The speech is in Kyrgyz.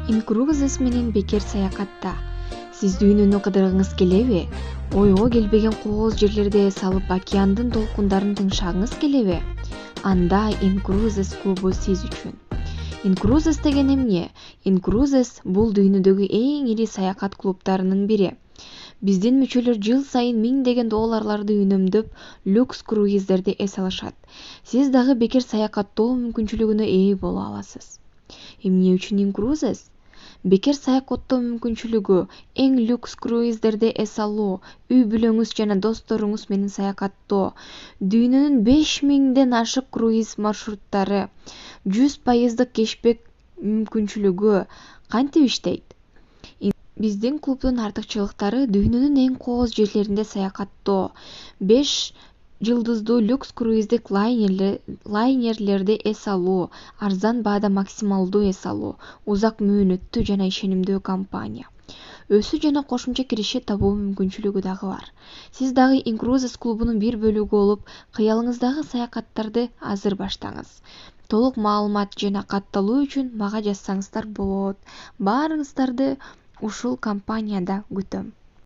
Инкрузес менен бекер саякатта. Сиз дүйнөнү кыдыргыңыз келеби? Ойго келбеген кооз жерлерде эс алып океандын толкундарын тыңшагыңыз келеби? Анда Инкрузес клубу сиз үчүн. Инкрузес деген эмне? Инкрузес бул дүйнөдөгү эң ири саякат клубтарынын бири. Биздин мүчөлөр жыл сайын миңдеген долларларды үнөмдөп, люкс круиздерди эс алышат. Сиз дагы бекер саякаттоо мүмкүнчүлүгүнө ээ боло аласыз. Эмне үчүн Инкрузес? Бекер саякаттоо мүмкүнчүлүгү, эң люкс круиздерди эс алуу, үй бүлөңүз жана досторуңуз менен саякаттоо, дүйнөнүн 5000ден ашык круиз маршруттары, 100% кешбек мүмкүнчүлүгү кантип иштейт? Биздин клубдун артыкчылыктары дүйнөнүн эң кооз жерлеринде саякаттоо, 5 жылдыздуу люкс круиздик лайнерлерди эс алуу, арзан баада максималдуу эс алуу, узак мөөнөттүү жана ишенимдүү компания. Өсүү жана кошумча киреше табуу мүмкүнчүлүгү дагы бар. Сиз дагы Инкрузес клубунун бир бөлүгү болуп, кыялыңыздагы саякаттарды азыр баштаңыз. Толук маалымат жана катталуу үчүн мага жазсаңыздар болот. Баарыңыздарды ушул компанияда күтөм.